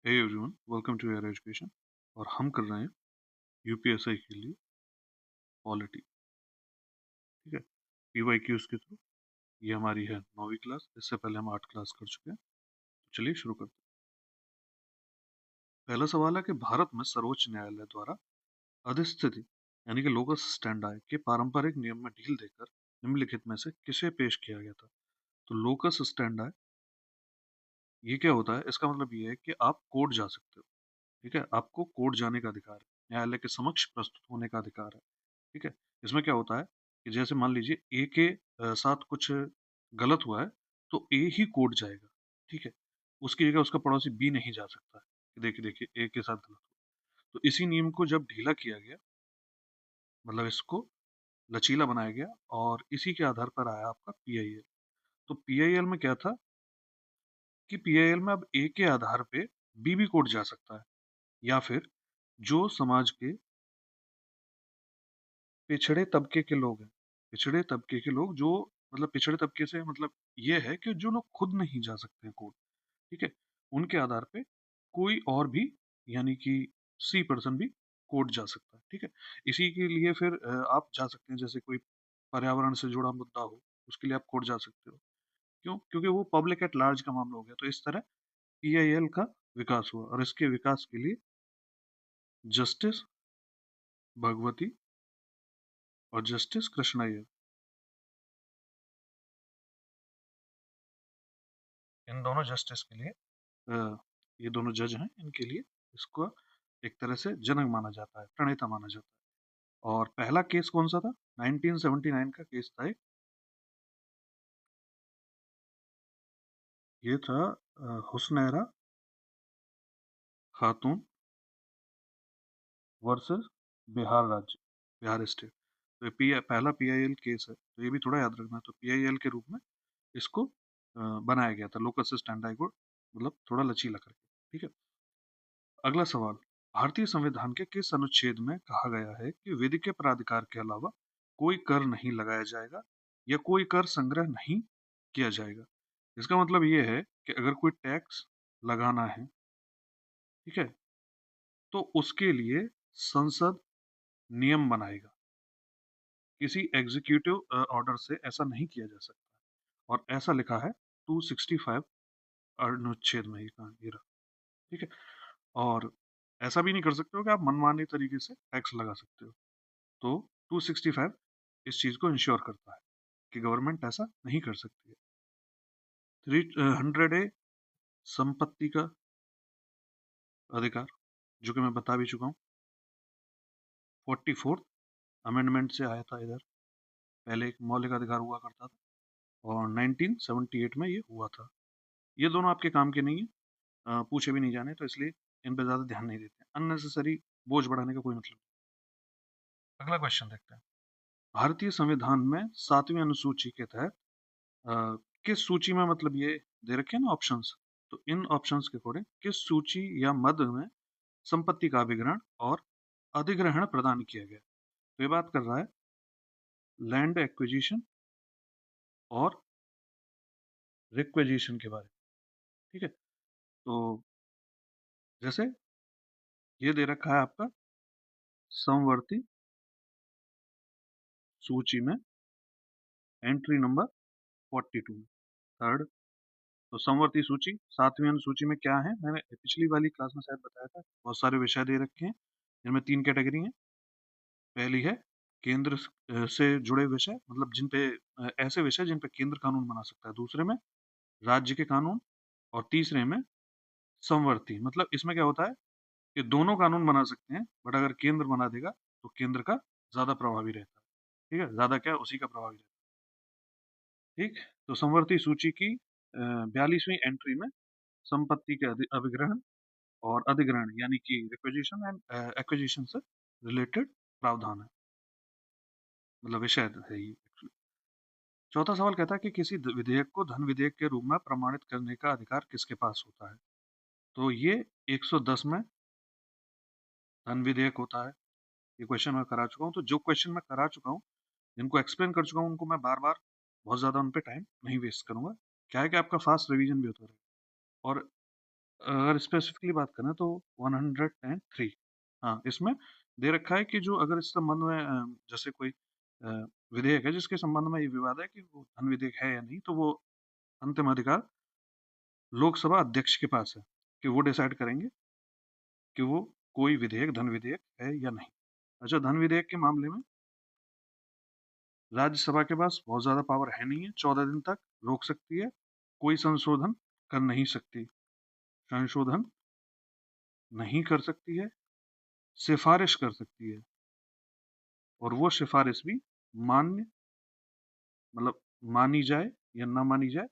Hey everyone, welcome to your education. और हम कर रहे हैं यूपीएसआई के लिए पॉलिटी। ठीक है, पीवाईक्यूज के थ्रू। ये हमारी है 9वीं क्लास। इससे पहले हम 8 क्लास कर चुके हैं। तो चलिए शुरू करते हैं। पहला सवाल है कि भारत में सर्वोच्च न्यायालय द्वारा अधिस्थिति यानी कि लोकस स्टैंडाई के पारंपरिक नियम में ढील देकर निम्नलिखित में से किसे पेश किया गया था। तो लोकस स्टैंडाई ये क्या होता है? इसका मतलब ये है कि आप कोर्ट जा सकते हो। ठीक है, आपको कोर्ट जाने का अधिकार है, न्यायालय के समक्ष प्रस्तुत होने का अधिकार है। ठीक है, इसमें क्या होता है कि जैसे मान लीजिए ए के साथ कुछ गलत हुआ है, तो ए ही कोर्ट जाएगा। ठीक है, उसकी जगह उसका पड़ोसी बी नहीं जा सकता है कि देखिए देखिए ए के साथ गलत हुआ। तो इसी नियम को जब ढीला किया गया, मतलब इसको लचीला बनाया गया, और इसी के आधार पर आया आपका पीआईएल। तो पीआईएल में क्या था कि पीआईएल में अब ए के आधार पे बी भी कोर्ट जा सकता है, या फिर जो समाज के पिछड़े तबके के लोग हैं, पिछड़े तबके के लोग जो, मतलब पिछड़े तबके से मतलब ये है कि जो लोग खुद नहीं जा सकते हैं कोर्ट। ठीक है, उनके आधार पे कोई और भी, यानी कि सी पर्सन भी कोर्ट जा सकता है। ठीक है, इसी के लिए फिर आप जा सकते हैं, जैसे कोई पर्यावरण से जुड़ा मुद्दा हो, उसके लिए आप कोर्ट जा सकते हो। क्यों? क्योंकि वो पब्लिक एट लार्ज का मामला हो गया। तो इस तरह पीआईएल का विकास हुआ, और इसके विकास के लिए जस्टिस भगवती और जस्टिस कृष्णैयर, इन दोनों जस्टिस के लिए, ये दोनों जज हैं, इनके लिए इसको एक तरह से जनक माना जाता है, प्रणेता माना जाता है। और पहला केस कौन सा था? 1979 का केस था एक। ये था हुसनैरा खातून वर्सेस बिहार राज्य, बिहार स्टेट। तो ये पहला पीआईएल केस है, तो ये भी थोड़ा याद रखना। तो पीआईएल के रूप में इसको बनाया गया था, लोकस स्टैंडाई को मतलब थोड़ा लचीला करके। ठीक है, अगला सवाल, भारतीय संविधान के किस अनुच्छेद में कहा गया है कि विधि के प्राधिकार के अलावा कोई कर नहीं लगाया जाएगा या कोई कर संग्रह नहीं किया जाएगा? इसका मतलब ये है कि अगर कोई टैक्स लगाना है, ठीक है, तो उसके लिए संसद नियम बनाएगा। किसी एग्जीक्यूटिव ऑर्डर से ऐसा नहीं किया जा सकता, और ऐसा लिखा है 265 अनुच्छेद में, ये रहा। ठीक है, और ऐसा भी नहीं कर सकते हो कि आप मनमाने तरीके से टैक्स लगा सकते हो। तो 265 इस चीज को इंश्योर करता है कि गवर्नमेंट ऐसा नहीं कर सकती है। 300 संपत्ति का अधिकार, जो कि मैं बता भी चुका हूँ, 44th अमेंडमेंट से आया था इधर। पहले एक मौलिक अधिकार हुआ करता था, और 1978 में ये हुआ था। ये दोनों आपके काम के नहीं है, पूछे भी नहीं जाने, तो इसलिए इन पे ज्यादा ध्यान नहीं देते। अननेसेसरी बोझ बढ़ाने का कोई मतलब नहीं। अगला क्वेश्चन देखते हैं। भारतीय संविधान में 7वीं अनुसूची के तहत किस सूची में, मतलब ये दे रखे हैं ना ऑप्शंस, तो इन ऑप्शंस के अकॉर्डिंग किस सूची या मद में संपत्ति का अभिग्रहण और अधिग्रहण प्रदान किया गया? तो ये बात कर रहा है लैंड एक्विजिशन और रिक्वेजिशन के बारे में। ठीक है, तो जैसे ये दे रखा है आपका समवर्ती सूची में एंट्री नंबर 42, थर्ड। तो समवर्ती सूची 7वीं अनुसूची में क्या है, मैंने पिछली वाली क्लास में शायद बताया था। बहुत सारे विषय दे रखे हैं, जिनमें 3 कैटेगरी हैं। पहली है केंद्र से जुड़े विषय, मतलब जिन पे ऐसे विषय जिन पे केंद्र कानून बना सकता है। दूसरे में राज्य के कानून, और तीसरे में समवर्ती, मतलब इसमें क्या होता है कि दोनों कानून बना सकते हैं, बट अगर केंद्र बना देगा तो केंद्र का ज्यादा प्रभावी रहता है। ठीक है, ज्यादा क्या, उसी का प्रभावी रहता है। ठीक, तो समवर्ती सूची की 42वीं एंट्री में संपत्ति के अभिग्रहण और अधिग्रहण, यानी कि रिक्वेजिशन एंड एक्विजिशन से रिलेटेड प्रावधान है, मतलब विषय है ये। चौथा सवाल कहता है कि किसी विधेयक को धन विधेयक के रूप में प्रमाणित करने का अधिकार किसके पास होता है? तो ये 110 में धन विधेयक होता है। ये क्वेश्चन मैं करा चुका हूँ। तो जो क्वेश्चन मैं करा चुका हूँ, जिनको एक्सप्लेन कर चुका हूँ, उनको मैं बार बार बहुत ज्यादा उन पे टाइम नहीं वेस्ट करूंगा। क्या है कि आपका फास्ट रिवीजन भी होता रहेगा। और अगर स्पेसिफिकली बात करें तो 103। हाँ, इसमें दे रखा है कि जो अगर इस संबंध में जैसे कोई विधेयक है जिसके संबंध में ये विवाद है कि वो धन विधेयक है या नहीं, तो वो अंतिम अधिकार लोकसभा अध्यक्ष के पास है कि वो डिसाइड करेंगे कि वो कोई विधेयक धन विधेयक है या नहीं। अच्छा, धन विधेयक के मामले में राज्यसभा के पास बहुत ज्यादा पावर है नहीं है, 14 दिन तक रोक सकती है, कोई संशोधन कर नहीं सकती, संशोधन नहीं कर सकती है, सिफारिश कर सकती है, और वो सिफारिश भी मान्य मतलब मानी जाए या ना मानी जाए,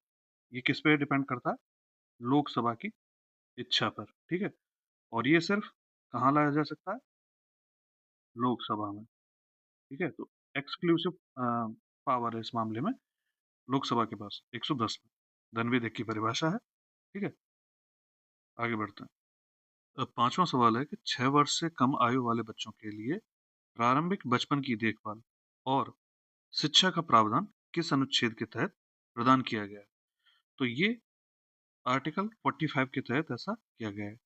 ये किस पे डिपेंड करता है? लोकसभा की इच्छा पर, ठीक है। और ये सिर्फ कहाँ लाया जा सकता है? लोकसभा में, ठीक है। तो एक्सक्लूसिव पावर है इस मामले में लोकसभा के पास 110 में धन विधेयक की परिभाषा है, ठीक है। आगे बढ़ते हैं। अब पांचवा सवाल है कि 6 वर्ष से कम आयु वाले बच्चों के लिए प्रारंभिक बचपन की देखभाल और शिक्षा का प्रावधान किस अनुच्छेद के तहत प्रदान किया गया है? तो ये आर्टिकल 45 के तहत ऐसा किया गया है।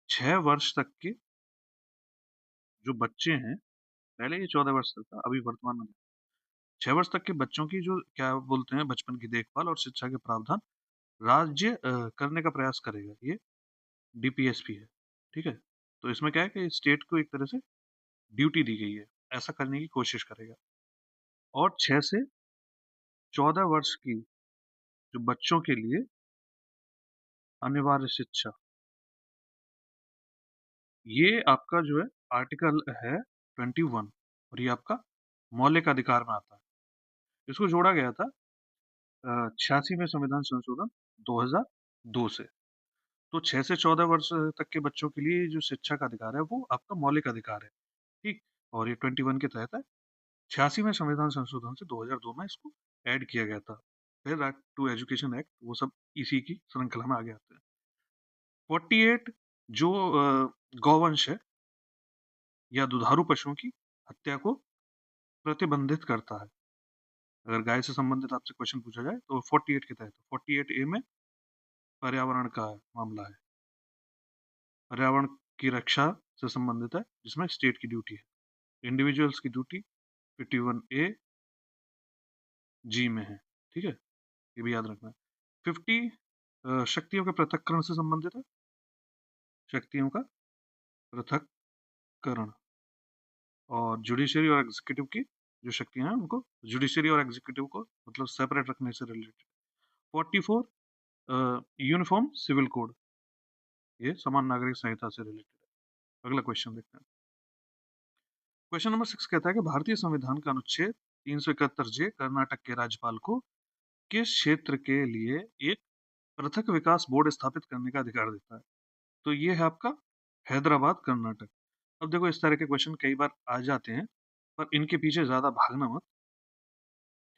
6 वर्ष तक के जो बच्चे हैं, पहले ये 14 वर्ष तक था, अभी वर्तमान में 6 वर्ष तक के बच्चों की जो क्या बोलते हैं बचपन की देखभाल और शिक्षा के प्रावधान राज्य करने का प्रयास करेगा। ये डीपीएसपी है, ठीक है। तो इसमें क्या है कि स्टेट को एक तरह से ड्यूटी दी गई है, ऐसा करने की कोशिश करेगा। और 6 से 14 वर्ष की जो बच्चों के लिए अनिवार्य शिक्षा, ये आपका जो है आर्टिकल है 21, और ये आपका मौलिक अधिकार में आता है। इसको जोड़ा गया था 86 में संविधान संशोधन 2002 से। तो 6 से 14 वर्ष तक के बच्चों के लिए जो शिक्षा का अधिकार है वो आपका मौलिक अधिकार है, ठीक। और ये 21 के तहत है। 86 में संविधान संशोधन से 2002 में इसको ऐड किया गया था। फिर राइट टू एजुकेशन एक्ट, वो सब इसी की श्रृंखला में आगे आते हैं। 48 जो गौवंश है या दुधारू पशुओं की हत्या को प्रतिबंधित करता है। अगर गाय से संबंधित आपसे क्वेश्चन पूछा जाए तो 48 के तहत, 48A में पर्यावरण का मामला है, पर्यावरण की रक्षा से संबंधित है, जिसमें स्टेट की ड्यूटी है। इंडिविजुअल्स की ड्यूटी 51A जी में है, ठीक है। ये भी याद रखना है। 50 शक्तियों के पृथक्करण से संबंधित है, शक्तियों का पृथक्करण। और जुडिशरी और एग्जीक्यूटिव की जो शक्तियां हैं उनको, जुडिशरी और एग्जीक्यूटिव को मतलब सेपरेट रखने से रिलेटेड। 44 यूनिफॉर्म सिविल कोड, ये समान नागरिक संहिता से रिलेटेड है। अगला क्वेश्चन देखते हैं। क्वेश्चन नंबर 6 कहता है कि भारतीय संविधान का अनुच्छेद 371 जे कर्नाटक के राज्यपाल को किस क्षेत्र के लिए एक पृथक विकास बोर्ड स्थापित करने का अधिकार देता है? तो ये है आपका हैदराबाद कर्नाटक। अब देखो, इस तरह के क्वेश्चन कई बार आ जाते हैं, पर इनके पीछे ज्यादा भागना मत,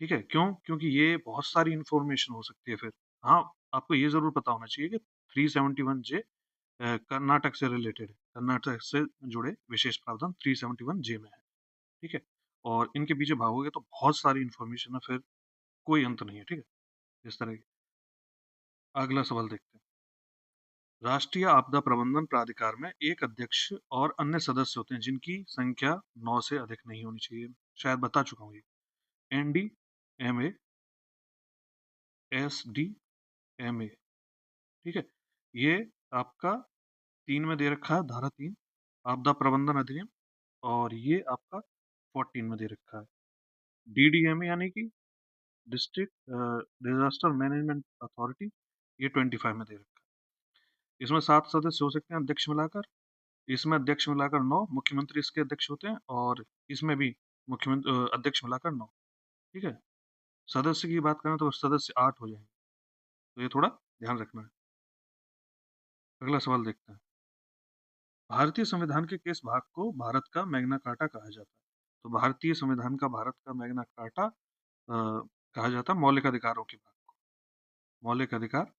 ठीक है। क्यों? क्योंकि ये बहुत सारी इंफॉर्मेशन हो सकती है फिर। हाँ, आपको ये जरूर पता होना चाहिए कि 371 जे कर्नाटक से रिलेटेड है, कर्नाटक से जुड़े विशेष प्रावधान 371 जे में है, ठीक है। और इनके पीछे भागोगे तो बहुत सारी इंफॉर्मेशन है, फिर कोई अंत नहीं है, ठीक है। इस तरह की। अगला सवाल देखते हैं। राष्ट्रीय आपदा प्रबंधन प्राधिकार में एक अध्यक्ष और अन्य सदस्य होते हैं जिनकी संख्या 9 से अधिक नहीं होनी चाहिए। शायद बता चुका हूँ ये। एनडी, एमए, एसडी, एमए, ठीक है। ये आपका 3 में दे रखा है, धारा 3 आपदा प्रबंधन अधिनियम, और ये आपका 14 में दे रखा है। डीडीएमए यानी कि डिस्ट्रिक्ट डिजास्टर मैनेजमेंट अथॉरिटी, ये 25 में दे रखा है। इसमें 7 सदस्य हो सकते हैं अध्यक्ष मिलाकर। इसमें अध्यक्ष मिलाकर 9, मुख्यमंत्री इसके अध्यक्ष होते हैं, और इसमें भी मुख्यमंत्री अध्यक्ष मिलाकर 9, ठीक है। सदस्य की बात करें तो सदस्य 8 हो जाएंगे, तो ये थोड़ा ध्यान रखना है। अगला सवाल देखते हैं। भारतीय संविधान के किस भाग को भारत का मैग्ना कार्टा कहा जाता है? तो भारतीय संविधान का भारत का मैग्ना कार्टा कहा जाता है मौलिक अधिकारों के भाग को। मौलिक अधिकार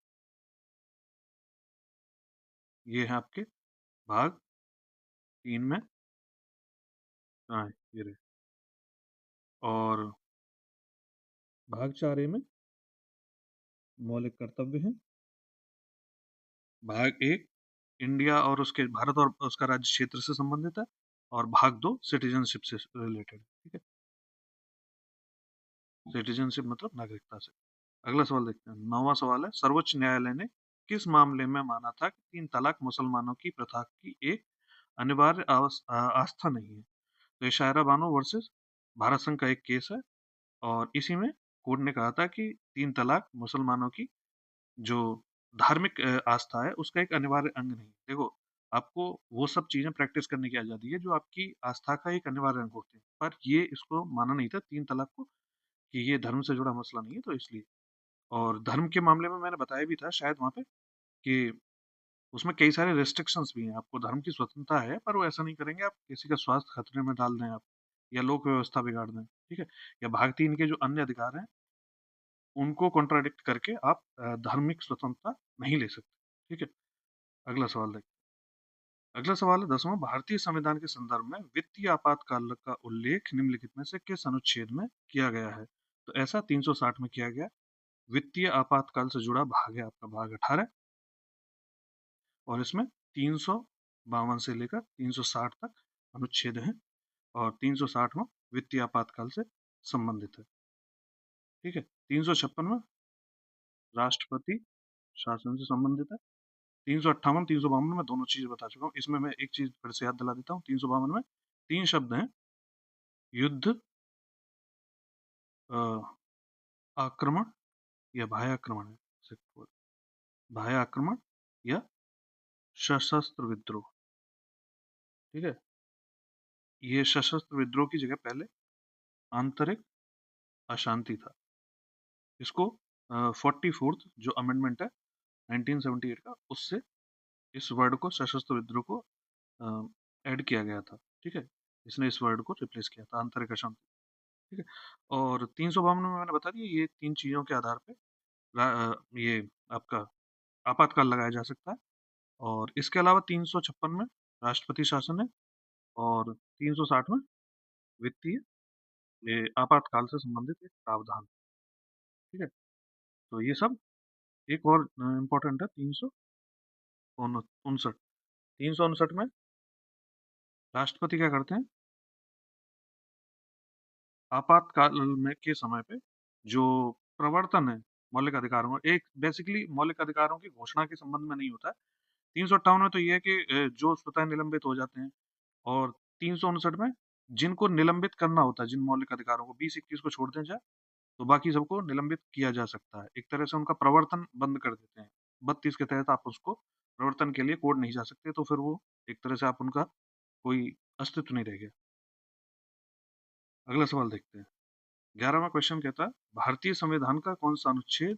ये है आपके भाग 3 में, हाँ ये रहे। और भाग 4A में मौलिक कर्तव्य है। भाग 1 इंडिया और उसके भारत और उसका राज्य क्षेत्र से संबंधित है, और भाग 2 सिटीजनशिप से रिलेटेड, ठीक है। सिटीजनशिप मतलब नागरिकता से। अगला सवाल देखते हैं। 9वां सवाल है, सर्वोच्च न्यायालय ने किस मामले में माना था कि 3 तलाक मुसलमानों की प्रथा की एक अनिवार्य आस्था नहीं है? तो ये शायरा बानो वर्सेस भारत संघ का एक केस है, और इसी में कोर्ट ने कहा था कि 3 तलाक मुसलमानों की जो धार्मिक आस्था है उसका एक अनिवार्य अंग नहीं। देखो, आपको वो सब चीजें प्रैक्टिस करने की आजादी है जो आपकी आस्था का एक अनिवार्य अंग होते हैं, पर ये इसको माना नहीं था 3 तलाक को कि ये धर्म से जुड़ा मसला नहीं है, तो इसलिए। और धर्म के मामले में मैंने बताया भी था शायद वहाँ पे कि उसमें कई सारे रेस्ट्रिक्शंस भी हैं। आपको धर्म की स्वतंत्रता है, पर वो ऐसा नहीं करेंगे आप किसी का स्वास्थ्य खतरे में डाल दें आप, या लोक व्यवस्था बिगाड़ दें, ठीक है? या भाग 3 के जो अन्य अधिकार हैं उनको कॉन्ट्राडिक्ट करके आप धार्मिक स्वतंत्रता नहीं ले सकते, ठीक है? अगला सवाल देखते हैं। अगला सवाल है 10वां, भारतीय संविधान के संदर्भ में वित्तीय आपातकाल का उल्लेख निम्नलिखित में से किस अनुच्छेद में किया गया है? तो ऐसा 360 में किया गया। वित्तीय आपातकाल से जुड़ा भाग है आपका भाग 18, और इसमें 352 से लेकर 360 तक अनुच्छेद हैं, और 360वां वित्तीय आपातकाल से संबंधित है, ठीक है। 356 में राष्ट्रपति शासन से संबंधित है। 358 352 में दोनों चीजें बता चुका हूँ। इसमें मैं एक चीज फिर से याद दिला देता हूँ। 352 में 3 शब्द हैं, युद्ध, अ, आक्रमण या बाह्य आक्रमण है, बाह्य आक्रमण या सशस्त्र विद्रोह, ठीक है। ये सशस्त्र विद्रोह की जगह पहले आंतरिक अशांति था। इसको 44th जो अमेंडमेंट है 1978 का, उससे इस वर्ड को, सशस्त्र विद्रोह को ऐड किया गया था, ठीक है। इसने इस वर्ड को रिप्लेस किया था, आंतरिक अशांति, ठीक है। और 352 में मैंने बता दिया, ये 3 चीजों के आधार पे ये आपका आपातकाल लगाया जा सकता है। और इसके अलावा 356 में राष्ट्रपति शासन है, और 360 में वित्तीय ये आपातकाल से संबंधित एक प्रावधान, ठीक है। तो ये सब एक और इम्पोर्टेंट है 359। 359 में राष्ट्रपति क्या करते हैं, आपातकाल में के समय पे जो प्रवर्तन है मौलिक अधिकारों का, एक बेसिकली मौलिक अधिकारों की घोषणा के संबंध में नहीं होता है। 358 में तो ये है कि जो स्वतः निलंबित हो जाते हैं, और 359 में जिनको निलंबित करना होता है, जिन मौलिक अधिकारों को 20-21 को छोड़ दें जाए, तो बाकी सबको निलंबित किया जा सकता है। एक तरह से उनका प्रवर्तन बंद कर देते हैं। 32 के तहत आप उसको प्रवर्तन के लिए कोर्ट नहीं जा सकते, तो फिर वो एक तरह से आप उनका कोई अस्तित्व नहीं रह गया। अगला सवाल देखते हैं। 11वां क्वेश्चन कहता है, भारतीय संविधान का कौन सा अनुच्छेद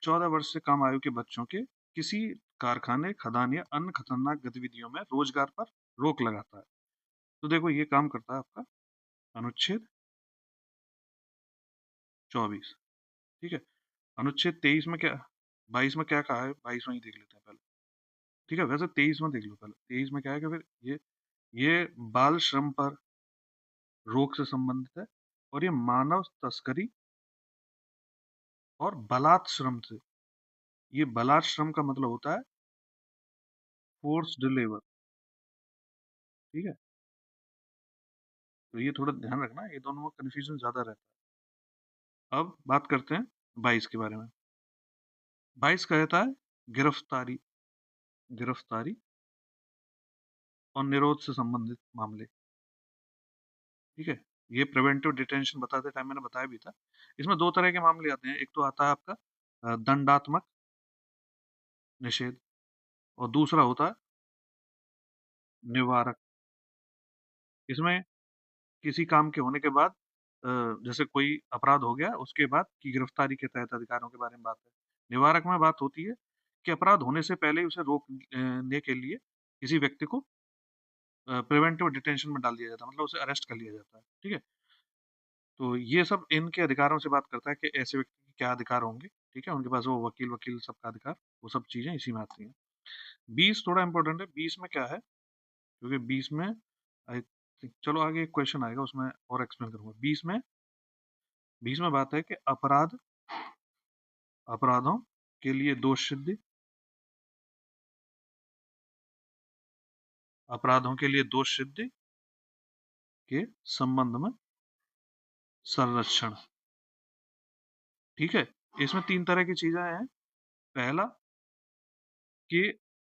14 वर्ष से कम आयु के बच्चों के किसी कारखाने, खदान या अन्य खतरनाक गतिविधियों में रोजगार पर रोक लगाता है? तो देखो, ये काम करता है आपका अनुच्छेद 24, ठीक है। अनुच्छेद 23 में क्या, 22 में क्या कहा है, 22 में ही देख लेते हैं पहले, ठीक है। वैसे 23 में देख लो पहले। 23 में क्या है कि फिर ये बाल श्रम पर रोक से संबंधित है, और ये मानव तस्करी और बलात् श्रम से। ये बलात् श्रम का मतलब होता है फोर्स्ड लेबर, ठीक है। तो ये थोड़ा ध्यान रखना, ये दोनों में कंफ्यूजन ज्यादा रहता है। अब बात करते हैं 22 के बारे में। 22 कहता है गिरफ्तारी, गिरफ्तारी और निरोध से संबंधित मामले, ठीक है। ये प्रिवेंटिव डिटेंशन बताते टाइम मैंने बताया भी था। इसमें 2 तरह के मामले आते हैं। एक तो आता है आपका दंडात्मक निषेध, और दूसरा होता है निवारक। इसमें किसी काम के होने के बाद, अ, जैसे कोई अपराध हो गया उसके बाद की गिरफ्तारी के तहत अधिकारों के बारे में बात है। निवारक में बात होती है कि अपराध होने से पहले ही उसे रोकने के लिए किसी व्यक्ति को प्रिवेंटिव डिटेंशन में डाल दिया जाता है, मतलब उसे अरेस्ट कर लिया जाता है, ठीक है। तो ये सब इनके अधिकारों से बात करता है कि ऐसे व्यक्ति के क्या अधिकार होंगे, ठीक है। उनके पास वो वकील वकील सबका अधिकार, वो सब चीजें इसी में आती हैं। 20 थोड़ा इंपॉर्टेंट है। 20 में क्या है, क्योंकि 20 में आई थिंक, चलो आगे एक क्वेश्चन आएगा उसमें और एक्सप्लेन करूंगा। 20 में बात है कि अपराधों के लिए दोष सिद्धि, अपराधों के लिए दोष सिद्धि के संबंध में संरक्षण। ठीक है, इसमें 3 तरह की चीजें हैं। पहला कि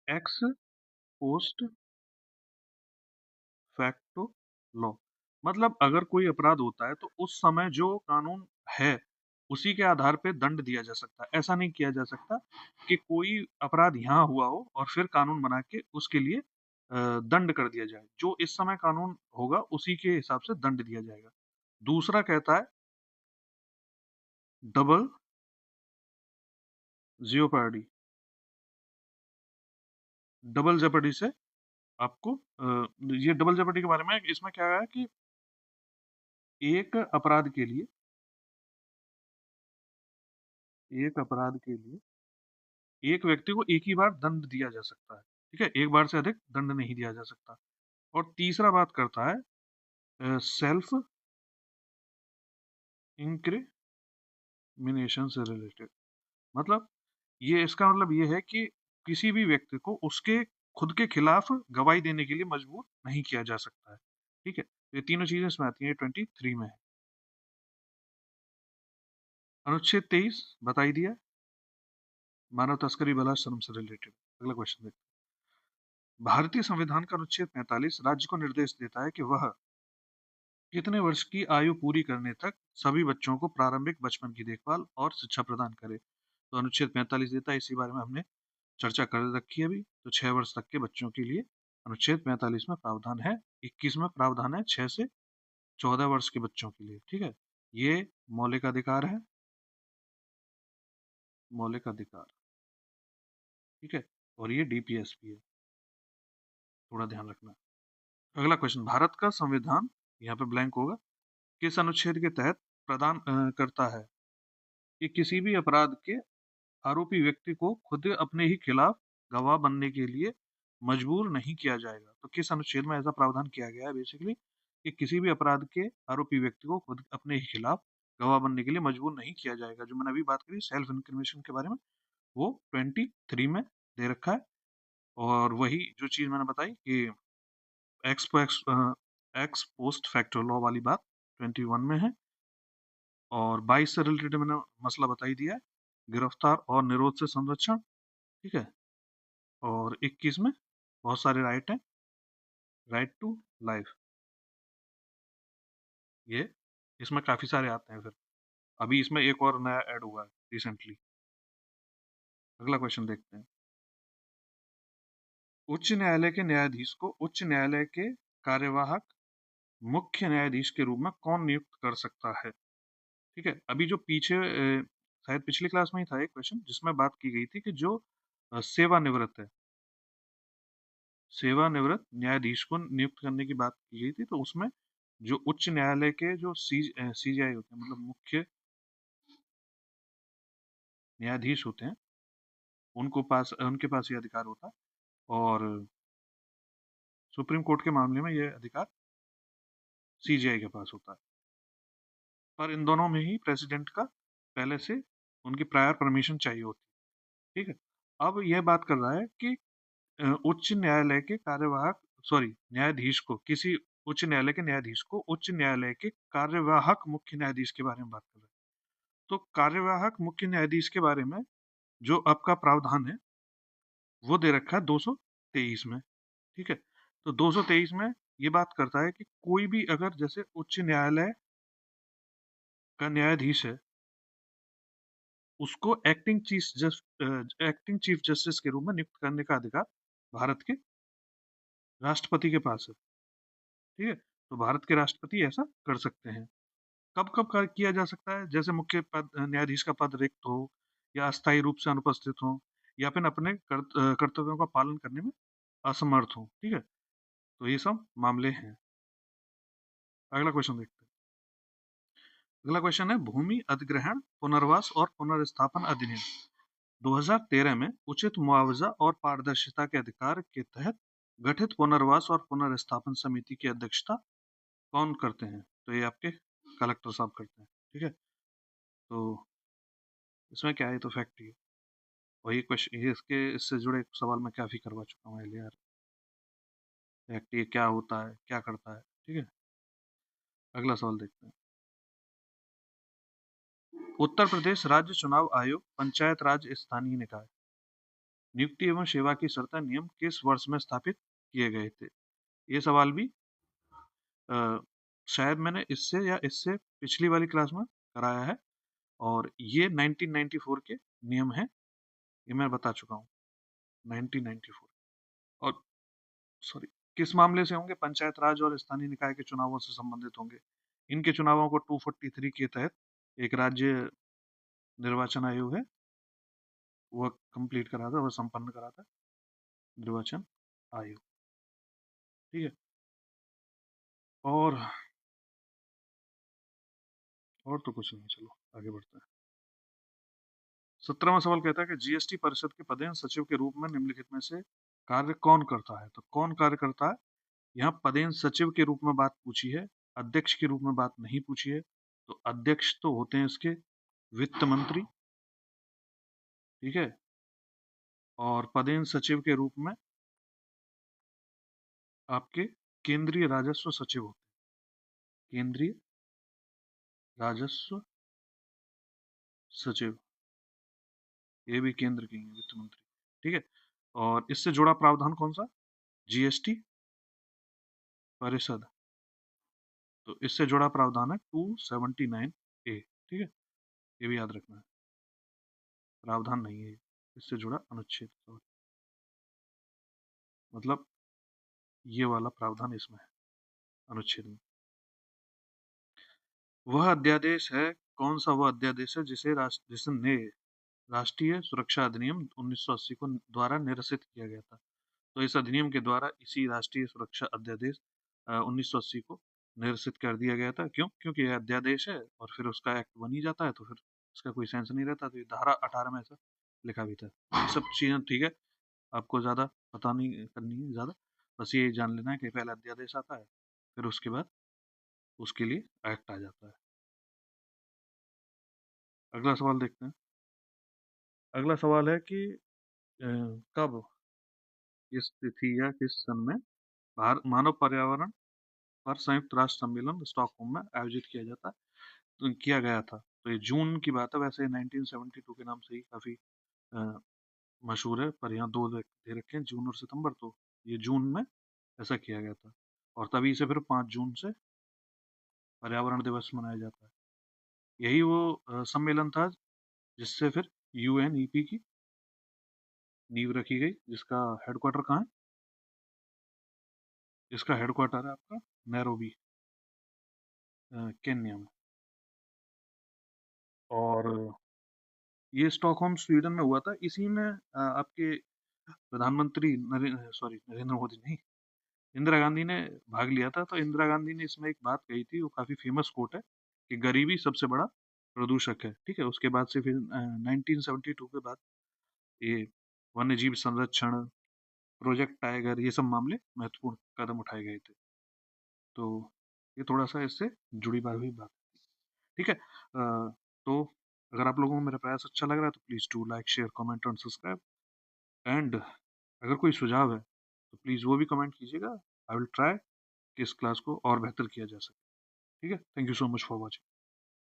एक्स पोस्ट फैक्टो लॉ, मतलब अगर कोई अपराध होता है तो उस समय जो कानून है उसी के आधार पे दंड दिया जा सकता है। ऐसा नहीं किया जा सकता कि कोई अपराध यहाँ हुआ हो और फिर कानून बना के उसके लिए दंड कर दिया जाए। जो इस समय कानून होगा उसी के हिसाब से दंड दिया जाएगा। दूसरा कहता है डबल जियोपार्डी, डबल जेपर्डी से आपको ये डबल जेपर्डी के बारे में इसमें क्या है कि एक अपराध के लिए एक अपराध के लिए एक व्यक्ति को एक ही बार दंड दिया जा सकता है। ठीक है, एक बार से अधिक दंड नहीं दिया जा सकता। और तीसरा बात करता है सेल्फ इंक्रिमिनेशन से रिलेटेड, मतलब ये इसका मतलब ये है कि किसी भी व्यक्ति को उसके खुद के खिलाफ गवाही देने के लिए मजबूर नहीं किया जा सकता है। ठीक है, ये तीनों चीजें इसमें आती हैं, 23 में है। अनुच्छेद 23 बताई दिया, मानव तस्करी बलात्कार से रिलेटेड। अगला क्वेश्चन देखते हैं। भारतीय संविधान का अनुच्छेद 45 राज्य को निर्देश देता है कि वह कितने वर्ष की आयु पूरी करने तक सभी बच्चों को प्रारंभिक बचपन की देखभाल और शिक्षा प्रदान करे। तो अनुच्छेद 45 देता है, इसी बारे में हमने चर्चा कर रखी है अभी। तो 6 वर्ष तक के बच्चों के लिए अनुच्छेद 45 में प्रावधान है। 21 में प्रावधान है 6 से 14 वर्ष के बच्चों के लिए। ठीक है, ये मौलिक अधिकार है, मौलिक अधिकार। ठीक है, और ये डीपीएस भी है, थोड़ा ध्यान रखना। अगला क्वेश्चन, भारत का संविधान, यहाँ पे ब्लैंक होगा, किस अनुच्छेद के तहत प्रदान करता है कि किसी भी अपराध के आरोपी व्यक्ति को खुद अपने ही खिलाफ गवाह बनने के लिए मजबूर नहीं किया जाएगा। तो किस अनुच्छेद में ऐसा प्रावधान किया गया है बेसिकली कि किसी भी अपराध के आरोपी व्यक्ति को खुद अपने ही खिलाफ गवाह बनने के लिए मजबूर नहीं किया जाएगा। जो मैंने अभी बात करी सेल्फ इंक्रिमिनेशन के बारे में, वो 23 में दे रखा है। और वही जो चीज मैंने बताई कि एक्स पोस्ट फैक्टो लॉ वाली बात 21 में है। और 22 से रिलेटेड मैंने मसला बताई दिया है, गिरफ्तार और निरोध से संरक्षण। ठीक है, और 21 में बहुत सारे राइट हैं, राइट टू लाइफ, ये इसमें काफी सारे आते हैं। फिर अभी इसमें एक और नया ऐड हुआ है रिसेंटली। अगला क्वेश्चन देखते हैं। उच्च न्यायालय के न्यायाधीश को उच्च न्यायालय के कार्यवाहक मुख्य न्यायाधीश के रूप में कौन नियुक्त कर सकता है? ठीक है, अभी जो पीछे शायद पिछली क्लास में ही था एक क्वेश्चन जिसमें बात की गई थी कि जो सेवानिवृत्त है, सेवानिवृत्त न्यायाधीश को नियुक्त करने की बात की गई थी। तो उसमें जो उच्च न्यायालय के जो सीजीआई होते हैं, मतलब मुख्य न्यायाधीश होते हैं, उनके पास ये अधिकार होता है। और सुप्रीम कोर्ट के मामले में ये अधिकार सीजीआई के पास होता है। पर इन दोनों में ही प्रेसिडेंट का पहले से उनकी प्रायर परमिशन चाहिए होती है। ठीक है, अब यह बात कर रहा है कि उच्च न्यायालय के कार्यवाहक सॉरी न्यायाधीश को किसी उच्च न्यायालय के न्यायाधीश को उच्च न्यायालय के कार्यवाहक मुख्य न्यायाधीश के बारे में बात कर रहे हैं। तो कार्यवाहक मुख्य न्यायाधीश के बारे में जो आपका प्रावधान है वो दे रखा है 223 में। ठीक है, तो 223 में ये बात करता है कि कोई भी अगर जैसे उच्च न्यायालय का न्यायाधीश है, उसको एक्टिंग चीफ जस्टिस के रूप में नियुक्त करने का अधिकार भारत के राष्ट्रपति के पास है। ठीक है, तो भारत के राष्ट्रपति ऐसा कर सकते हैं। कब कब किया जा सकता है? जैसे मुख्य पद न्यायाधीश का पद रिक्त हो, या अस्थायी रूप से अनुपस्थित हो, या फिर अपने कर्तव्यों का पालन करने में असमर्थ हो। ठीक है, तो ये सब मामले हैं। अगला क्वेश्चन देखते हैं। अगला क्वेश्चन है भूमि अधिग्रहण, पुनर्वास और पुनर्स्थापन अधिनियम 2013 में उचित मुआवजा और पारदर्शिता के अधिकार के तहत गठित पुनर्वास और पुनर्स्थापन समिति की अध्यक्षता कौन करते हैं? तो ये आपके कलेक्टर साहब करते हैं। ठीक है, तो इसमें क्या है, तो फैक्ट ही है। और ये क्वेश्चन ये इसके इससे जुड़े सवाल मैं काफी करवा चुका हूँ यार। एक्ट ये क्या होता है, क्या करता है। ठीक है, अगला सवाल देखते हैं। उत्तर प्रदेश राज्य चुनाव आयोग पंचायत राज स्थानीय निकाय नियुक्ति एवं सेवा की शर्तें नियम किस वर्ष में स्थापित किए गए थे? ये सवाल भी अ, शायद मैंने इससे या इससे पिछली वाली क्लास में कराया है, और ये 1994 के नियम हैं, ये मैं बता चुका हूँ। 1994। और सॉरी, किस मामले से होंगे? पंचायत राज और स्थानीय निकाय के चुनावों से संबंधित होंगे। इनके चुनावों को 243 के तहत एक राज्य निर्वाचन आयोग है, वह कंप्लीट करा था, वह संपन्न करा था, निर्वाचन आयोग। ठीक है, और तो कुछ नहीं, चलो आगे बढ़ते हैं। 17वां सवाल कहता है कि जीएसटी परिषद के पदेन सचिव के रूप में निम्नलिखित में से कार्य कौन करता है? तो कौन कार्य करता है? यहाँ पदेन सचिव के रूप में बात पूछी है, अध्यक्ष के रूप में बात नहीं पूछी है। तो अध्यक्ष तो होते हैं इसके वित्त मंत्री, ठीक है, और पदेन सचिव के रूप में आपके केंद्रीय राजस्व सचिव होते हैं, केंद्रीय राजस्व सचिव, ये भी केंद्र के हैं, वित्त मंत्री। ठीक है, और इससे जुड़ा प्रावधान कौन सा? जीएसटी परिषद, तो इससे जुड़ा प्रावधान है 279A। ठीक है, ये भी याद रखना है, प्रावधान नहीं है, इससे जुड़ा अनुच्छेद, मतलब ये वाला प्रावधान इसमें है, अनुच्छेद में। वह अध्यादेश है, कौन सा वह अध्यादेश है जिसने राष्ट्रीय सुरक्षा अधिनियम 1980 को द्वारा निरसित किया गया था? तो इस अधिनियम के द्वारा इसी राष्ट्रीय सुरक्षा अध्यादेश 1980 को निरसित कर दिया गया था। क्यों? क्योंकि यह अध्यादेश है और फिर उसका एक्ट बन ही जाता है, तो फिर इसका कोई सेंस नहीं रहता। तो ये धारा 18 में ऐसा लिखा भी था। ये सब चीजें ठीक है, आपको ज्यादा पता नहीं करनी है, ज्यादा बस ये जान लेना है कि पहले अध्यादेश आता है, फिर उसके बाद उसके लिए एक्ट आ जाता है। अगला सवाल देखते हैं। अगला सवाल है कि कब, किस तिथि या किस सन में मानव पर्यावरण पर संयुक्त राष्ट्र सम्मेलन स्टॉकहोम में आयोजित किया जाता, तो किया गया था? तो ये जून की बात है, वैसे 1972 के नाम से ही काफी मशहूर है, पर यहाँ दो दे रखे हैं, जून और सितंबर, तो ये जून में ऐसा किया गया था, और तभी से फिर 5 जून से पर्यावरण दिवस मनाया जाता है। यही वो सम्मेलन था जिससे फिर यूएनईपी की नींव रखी गई, जिसका हेडक्वार्टर कहाँ है? इसका हेडक्वार्टर है आपका नैरोबी, केन्या में। और ये स्टॉकहोम स्वीडन में हुआ था। इसी में आपके प्रधानमंत्री नरेंद्र मोदी नहीं, इंदिरा गांधी ने भाग लिया था। तो इंदिरा गांधी ने इसमें एक बात कही थी, वो काफी फेमस कोट है कि गरीबी सबसे बड़ा प्रदूषक है। ठीक है, उसके बाद से फिर 1972 के बाद ये वन्य जीव संरक्षण, प्रोजेक्ट टाइगर, ये सब मामले महत्वपूर्ण कदम उठाए गए थे। तो ये थोड़ा सा इससे जुड़ी हुई बात। ठीक है, तो अगर आप लोगों को मेरा प्रयास अच्छा लग रहा है तो please do like, share, comment and subscribe. And अगर कोई सुझाव है तो प्लीज़ वो भी कमेंट कीजिएगा। आई विल ट्राई कि इस क्लास को और बेहतर किया जा सके। ठीक है, thank you so much for watching.